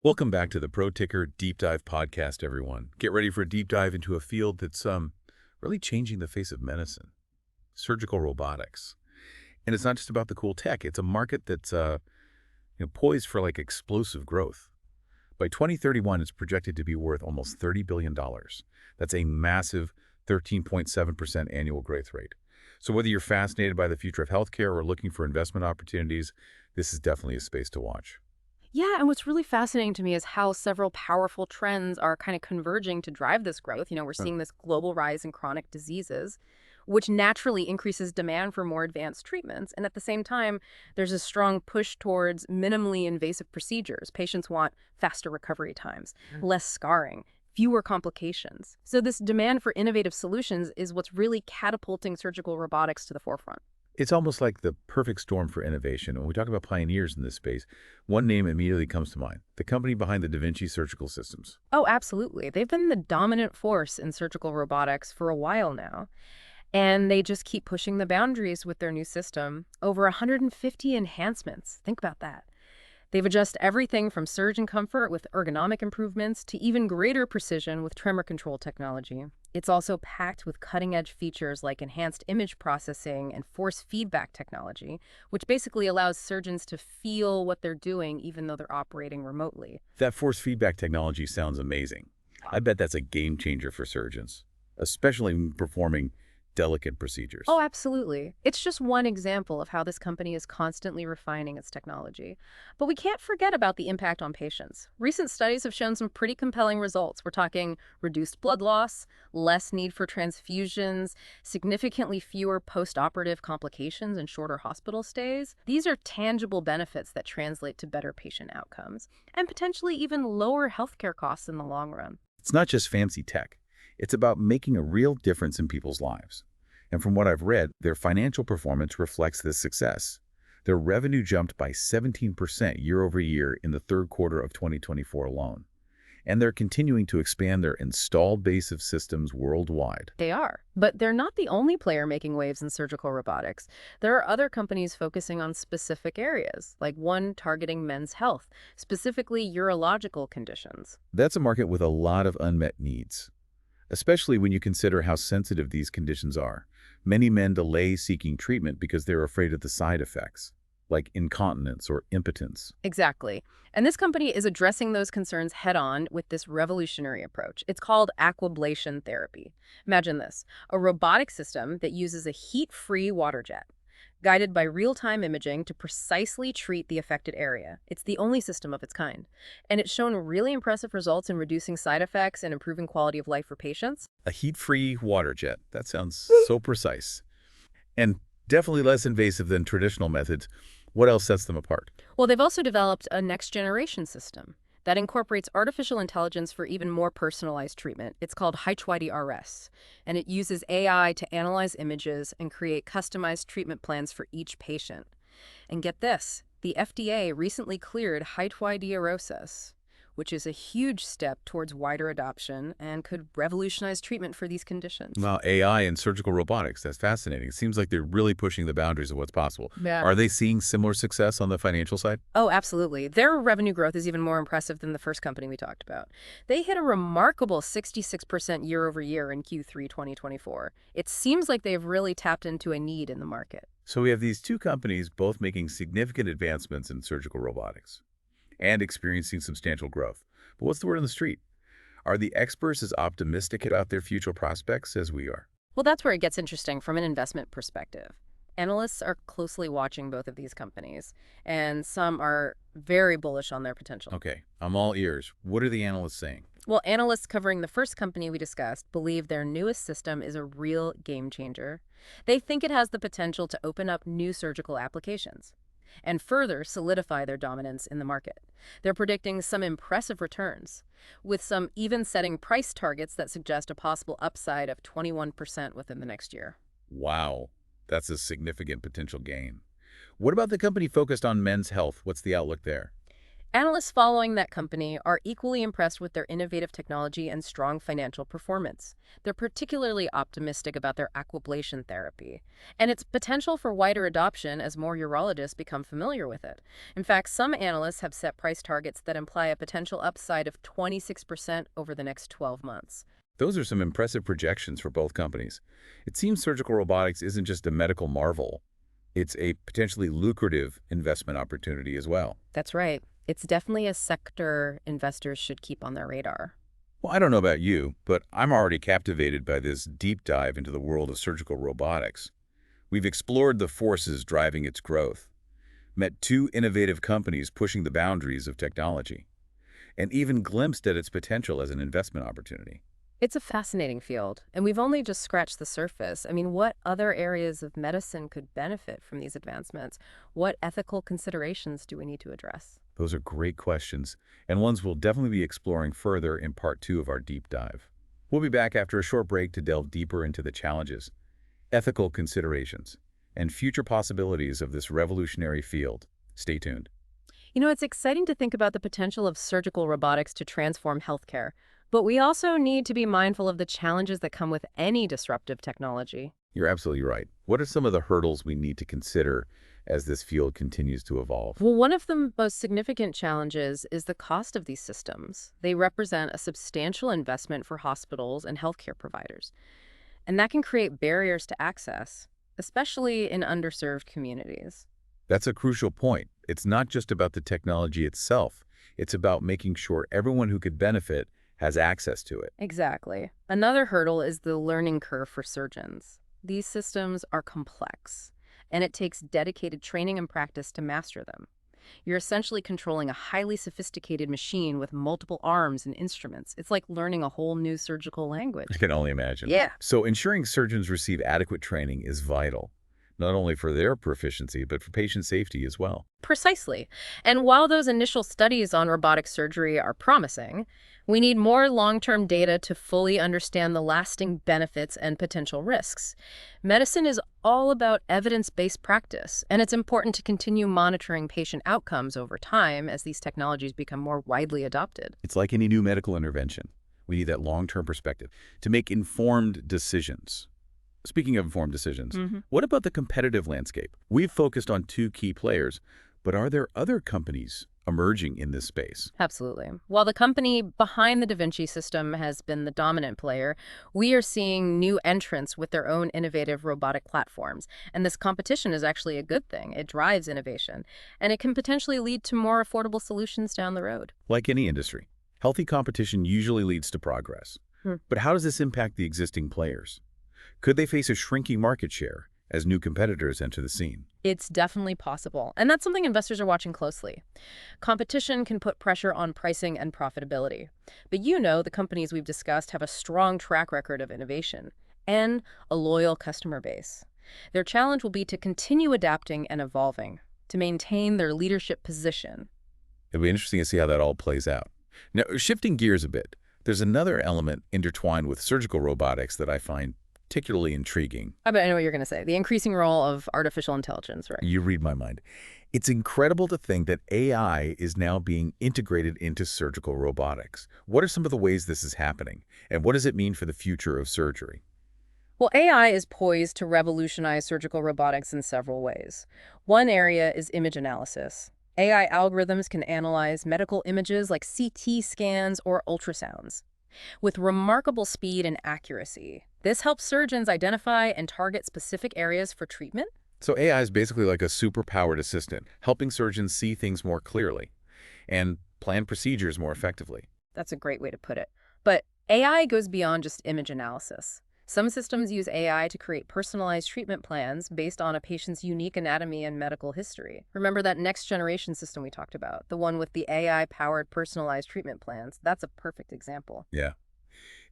Welcome back to the Pro Ticker Deep Dive podcast, everyone. Get ready for a deep dive into a field that's really changing the face of medicine, surgical robotics. And it's not just about the cool tech. It's a market that's poised for explosive growth. By 2031, it's projected to be worth almost $30 billion. That's a massive 13.7% annual growth rate. So whether you're fascinated by the future of healthcare or looking for investment opportunities, this is definitely a space to watch. Yeah, and what's really fascinating to me is how several powerful trends are kind of converging to drive this growth. We're Huh. seeing this global rise in chronic diseases, which naturally increases demand for more advanced treatments. And at the same time, there's a strong push towards minimally invasive procedures. Patients want faster recovery times, less scarring, fewer complications. So this demand for innovative solutions is what's really catapulting surgical robotics to the forefront. It's almost like the perfect storm for innovation. When we talk about pioneers in this space, one name immediately comes to mind, the company behind the Da Vinci surgical systems. Oh, absolutely. They've been the dominant force in surgical robotics for a while now. And they just keep pushing the boundaries with their new system. Over 150 enhancements. Think about that. They've adjusted everything from surgeon comfort with ergonomic improvements to even greater precision with tremor control technology. It's also packed with cutting-edge features like enhanced image processing and force feedback technology, which basically allows surgeons to feel what they're doing even though they're operating remotely. That force feedback technology sounds amazing. I bet that's a game changer for surgeons, especially when performing delicate procedures. Oh, absolutely. It's just one example of how this company is constantly refining its technology. But we can't forget about the impact on patients. Recent studies have shown some pretty compelling results. We're talking reduced blood loss, less need for transfusions, significantly fewer post-operative complications, and shorter hospital stays. These are tangible benefits that translate to better patient outcomes and potentially even lower healthcare costs in the long run. It's not just fancy tech. It's about making a real difference in people's lives. And from what I've read, their financial performance reflects this success. Their revenue jumped by 17% year over year in the third quarter of 2024 alone. And they're continuing to expand their installed base of systems worldwide. They are. But they're not the only player making waves in surgical robotics. There are other companies focusing on specific areas, like one targeting men's health, specifically urological conditions. That's a market with a lot of unmet needs, especially when you consider how sensitive these conditions are. Many men delay seeking treatment because they're afraid of the side effects, like incontinence or impotence. Exactly. And this company is addressing those concerns head on with this revolutionary approach. It's called aquablation therapy. Imagine this, a robotic system that uses a heat-free water jet, guided by real-time imaging to precisely treat the affected area. It's the only system of its kind. And it's shown really impressive results in reducing side effects and improving quality of life for patients. A heat-free water jet. That sounds so precise. And definitely less invasive than traditional methods. What else sets them apart? Well, they've also developed a next-generation system that incorporates artificial intelligence for even more personalized treatment. It's called HYTWD-RS, and it uses AI to analyze images and create customized treatment plans for each patient. And get this, the FDA recently cleared HYTWD-RS, which is a huge step towards wider adoption and could revolutionize treatment for these conditions. Well, AI and surgical robotics, that's fascinating. It seems like they're really pushing the boundaries of what's possible. Yeah. Are they seeing similar success on the financial side? Oh, absolutely. Their revenue growth is even more impressive than the first company we talked about. They hit a remarkable 66% year over year in Q3 2024. It seems like they've really tapped into a need in the market. So we have these two companies both making significant advancements in surgical robotics and experiencing substantial growth. But what's the word on the street? Are the experts as optimistic about their future prospects as we are? Well, that's where it gets interesting from an investment perspective. Analysts are closely watching both of these companies, and some are very bullish on their potential. Okay, I'm all ears. What are the analysts saying? Well, analysts covering the first company we discussed believe their newest system is a real game changer. They think it has the potential to open up new surgical applications and further solidify their dominance in the market. They're predicting some impressive returns, with some even setting price targets that suggest a possible upside of 21% within the next year. Wow, that's a significant potential gain. What about the company focused on men's health? What's the outlook there? Analysts following that company are equally impressed with their innovative technology and strong financial performance. They're particularly optimistic about their aquablation therapy and its potential for wider adoption as more urologists become familiar with it. In fact, some analysts have set price targets that imply a potential upside of 26% over the next 12 months. Those are some impressive projections for both companies. It seems surgical robotics isn't just a medical marvel. It's a potentially lucrative investment opportunity as well. That's right. It's definitely a sector investors should keep on their radar. Well, I don't know about you, but I'm already captivated by this deep dive into the world of surgical robotics. We've explored the forces driving its growth, met two innovative companies pushing the boundaries of technology, and even glimpsed at its potential as an investment opportunity. It's a fascinating field, and we've only just scratched the surface. I mean, what other areas of medicine could benefit from these advancements? What ethical considerations do we need to address? Those are great questions, and ones we'll definitely be exploring further in part 2 of our deep dive. We'll be back after a short break to delve deeper into the challenges, ethical considerations, and future possibilities of this revolutionary field. Stay tuned. You know, it's exciting to think about the potential of surgical robotics to transform healthcare, but we also need to be mindful of the challenges that come with any disruptive technology. You're absolutely right. What are some of the hurdles we need to consider as this field continues to evolve? Well, one of the most significant challenges is the cost of these systems. They represent a substantial investment for hospitals and healthcare providers, and that can create barriers to access, especially in underserved communities. That's a crucial point. It's not just about the technology itself. It's about making sure everyone who could benefit has access to it. Exactly. Another hurdle is the learning curve for surgeons. These systems are complex, and it takes dedicated training and practice to master them. You're essentially controlling a highly sophisticated machine with multiple arms and instruments. It's like learning a whole new surgical language. I can only imagine. Yeah. So ensuring surgeons receive adequate training is vital, not only for their proficiency, but for patient safety as well. Precisely. And while those initial studies on robotic surgery are promising, we need more long-term data to fully understand the lasting benefits and potential risks. Medicine is all about evidence-based practice, and it's important to continue monitoring patient outcomes over time as these technologies become more widely adopted. It's like any new medical intervention. We need that long-term perspective to make informed decisions. Speaking of informed decisions, what about the competitive landscape? We've focused on two key players, but are there other companies emerging in this space? Absolutely. While the company behind the Da Vinci system has been the dominant player, we are seeing new entrants with their own innovative robotic platforms. And this competition is actually a good thing. It drives innovation, and it can potentially lead to more affordable solutions down the road. Like any industry, healthy competition usually leads to progress. But how does this impact the existing players? Could they face a shrinking market share as new competitors enter the scene? It's definitely possible, and that's something investors are watching closely. Competition can put pressure on pricing and profitability. But the companies we've discussed have a strong track record of innovation and a loyal customer base. Their challenge will be to continue adapting and evolving, to maintain their leadership position. It'll be interesting to see how that all plays out. Now, shifting gears a bit, there's another element intertwined with surgical robotics that I find particularly intriguing. I know what you're going to say. The increasing role of artificial intelligence, right? You read my mind. It's incredible to think that AI is now being integrated into surgical robotics. What are some of the ways this is happening, and what does it mean for the future of surgery? Well, AI is poised to revolutionize surgical robotics in several ways. One area is image analysis. AI algorithms can analyze medical images like CT scans or ultrasounds with remarkable speed and accuracy. This helps surgeons identify and target specific areas for treatment. So AI is basically like a super-powered assistant, helping surgeons see things more clearly and plan procedures more effectively. That's a great way to put it. But AI goes beyond just image analysis. Some systems use AI to create personalized treatment plans based on a patient's unique anatomy and medical history. Remember that next-generation system we talked about, the one with the AI-powered personalized treatment plans? That's a perfect example. Yeah.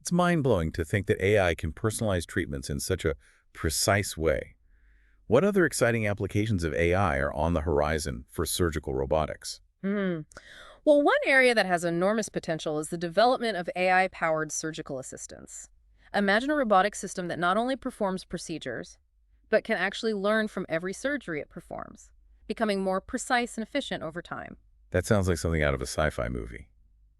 It's mind-blowing to think that AI can personalize treatments in such a precise way. What other exciting applications of AI are on the horizon for surgical robotics? Well, one area that has enormous potential is the development of AI-powered surgical assistants. Imagine a robotic system that not only performs procedures, but can actually learn from every surgery it performs, becoming more precise and efficient over time. That sounds like something out of a sci-fi movie.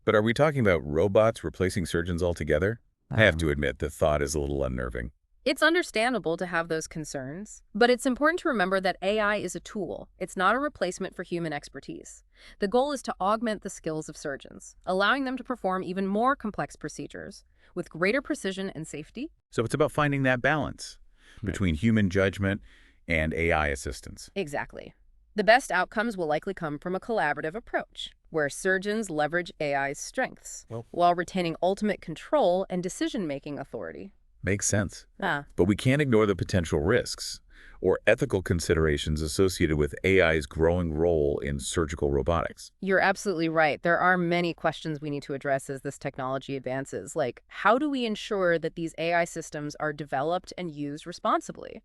But are we talking about robots replacing surgeons altogether? I have to admit, the thought is a little unnerving. It's understandable to have those concerns, but it's important to remember that AI is a tool. It's not a replacement for human expertise. The goal is to augment the skills of surgeons, allowing them to perform even more complex procedures with greater precision and safety. So it's about finding that balance between human judgment and AI assistance. Exactly. The best outcomes will likely come from a collaborative approach, where surgeons leverage AI's strengths while retaining ultimate control and decision-making authority. Makes sense. Ah, But we can't ignore the potential risks or ethical considerations associated with AI's growing role in surgical robotics. you're absolutely right. There are many questions we need to address as this technology advances, like how do we ensure that these AI systems are developed and used responsibly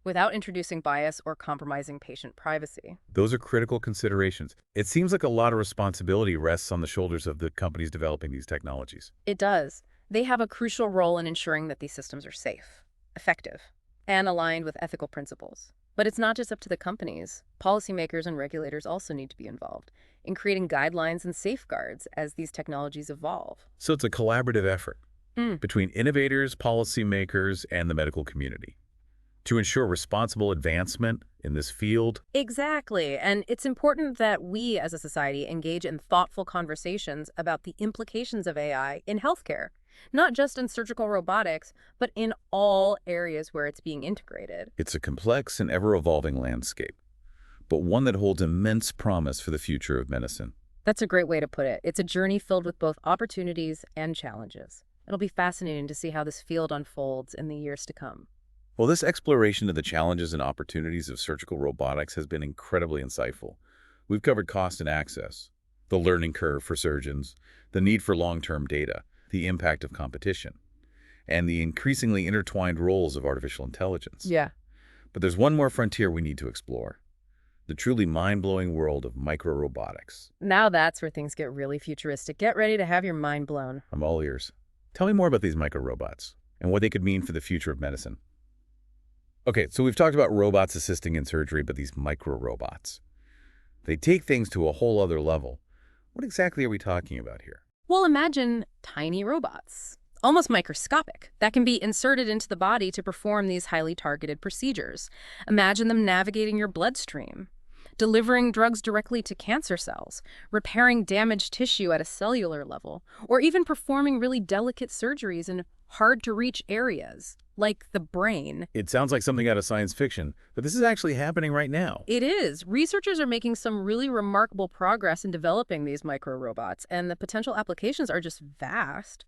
without introducing bias or compromising patient privacy? Those are critical considerations. It seems like a lot of responsibility rests on the shoulders of the companies developing these technologies. It does. They have a crucial role in ensuring that these systems are safe, effective, and aligned with ethical principles. But it's not just up to the companies. Policymakers and regulators also need to be involved in creating guidelines and safeguards as these technologies evolve. So it's a collaborative effort between innovators, policymakers, and the medical community to ensure responsible advancement in this field. Exactly. And it's important that we as a society engage in thoughtful conversations about the implications of AI in healthcare, not just in surgical robotics, but in all areas where it's being integrated. It's a complex and ever-evolving landscape, but one that holds immense promise for the future of medicine. That's a great way to put it. It's a journey filled with both opportunities and challenges. It'll be fascinating to see how this field unfolds in the years to come. Well, this exploration of the challenges and opportunities of surgical robotics has been incredibly insightful. We've covered cost and access, the learning curve for surgeons, the need for long-term data, the impact of competition, and the increasingly intertwined roles of artificial intelligence. Yeah. But there's one more frontier we need to explore, the truly mind-blowing world of microrobotics. Now that's where things get really futuristic. Get ready to have your mind blown. I'm all ears. Tell me more about these microrobots and what they could mean for the future of medicine. Okay, so we've talked about robots assisting in surgery, but these microrobots, they take things to a whole other level. What exactly are we talking about here? Well, imagine tiny robots, almost microscopic, that can be inserted into the body to perform these highly targeted procedures. Imagine them navigating your bloodstream, delivering drugs directly to cancer cells, repairing damaged tissue at a cellular level, or even performing really delicate surgeries in hard-to-reach areas, like the brain. It sounds like something out of science fiction, but this is actually happening right now. It is. Researchers are making some really remarkable progress in developing these microrobots, and the potential applications are just vast.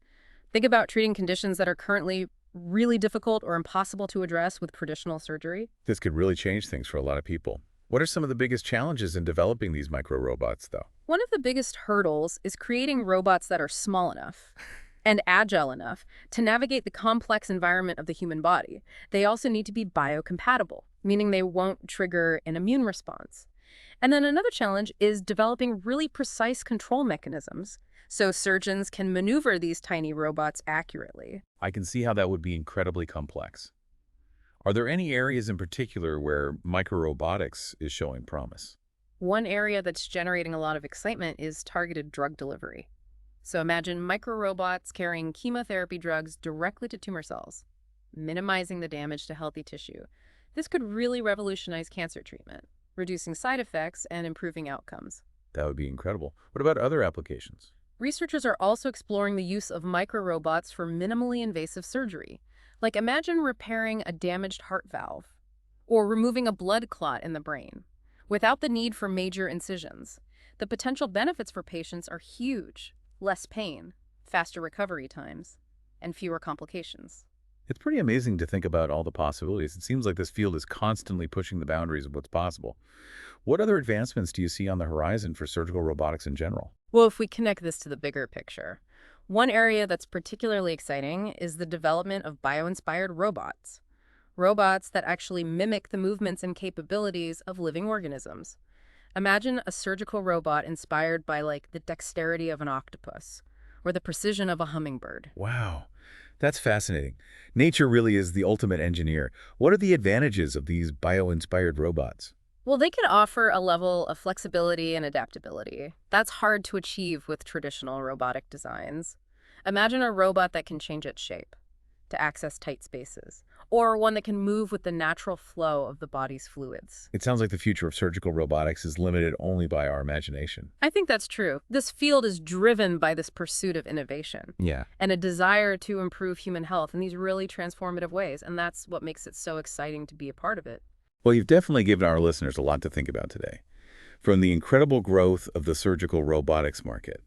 Think about treating conditions that are currently really difficult or impossible to address with traditional surgery. This could really change things for a lot of people. What are some of the biggest challenges in developing these microrobots, though? One of the biggest hurdles is creating robots that are small enough and agile enough to navigate the complex environment of the human body. They also need to be biocompatible, meaning they won't trigger an immune response. And then another challenge is developing really precise control mechanisms so surgeons can maneuver these tiny robots accurately. I can see how that would be incredibly complex. Are there any areas in particular where microrobotics is showing promise? One area that's generating a lot of excitement is targeted drug delivery. So imagine microrobots carrying chemotherapy drugs directly to tumor cells, minimizing the damage to healthy tissue. This could really revolutionize cancer treatment, reducing side effects and improving outcomes. That would be incredible. What about other applications? Researchers are also exploring the use of microrobots for minimally invasive surgery. Like imagine repairing a damaged heart valve or removing a blood clot in the brain without the need for major incisions. The potential benefits for patients are huge. Less pain, faster recovery times, and fewer complications. It's pretty amazing to think about all the possibilities. It seems like this field is constantly pushing the boundaries of what's possible. What other advancements do you see on the horizon for surgical robotics in general? Well, if we connect this to the bigger picture, one area that's particularly exciting is the development of bio-inspired robots. Robots that actually mimic the movements and capabilities of living organisms. Imagine a surgical robot inspired by, like, the dexterity of an octopus or the precision of a hummingbird. Wow, that's fascinating. Nature really is the ultimate engineer. What are the advantages of these bio-inspired robots? Well, they could offer a level of flexibility and adaptability. That's hard to achieve with traditional robotic designs. Imagine a robot that can change its shape to access tight spaces, or one that can move with the natural flow of the body's fluids. It sounds like the future of surgical robotics is limited only by our imagination. I think that's true. This field is driven by this pursuit of innovation Yeah. and a desire to improve human health in these really transformative ways, and that's what makes it so exciting to be a part of it. Well, you've definitely given our listeners a lot to think about today. From the incredible growth of the surgical robotics market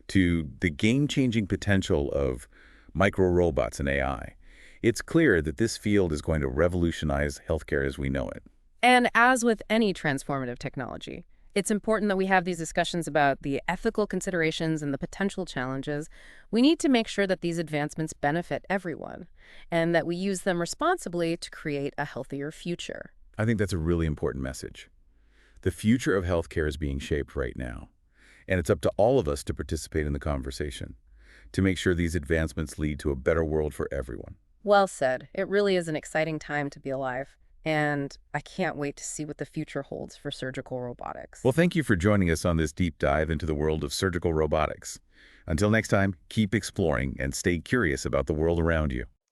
to the game-changing potential of micro-robots and AI, it's clear that this field is going to revolutionize healthcare as we know it. And as with any transformative technology, it's important that we have these discussions about the ethical considerations and the potential challenges. We need to make sure that these advancements benefit everyone and that we use them responsibly to create a healthier future. I think that's a really important message. The future of healthcare is being shaped right now, and it's up to all of us to participate in the conversation, to make sure these advancements lead to a better world for everyone. Well said. It really is an exciting time to be alive, and I can't wait to see what the future holds for surgical robotics. Well, thank you for joining us on this deep dive into the world of surgical robotics. Until next time, keep exploring and stay curious about the world around you.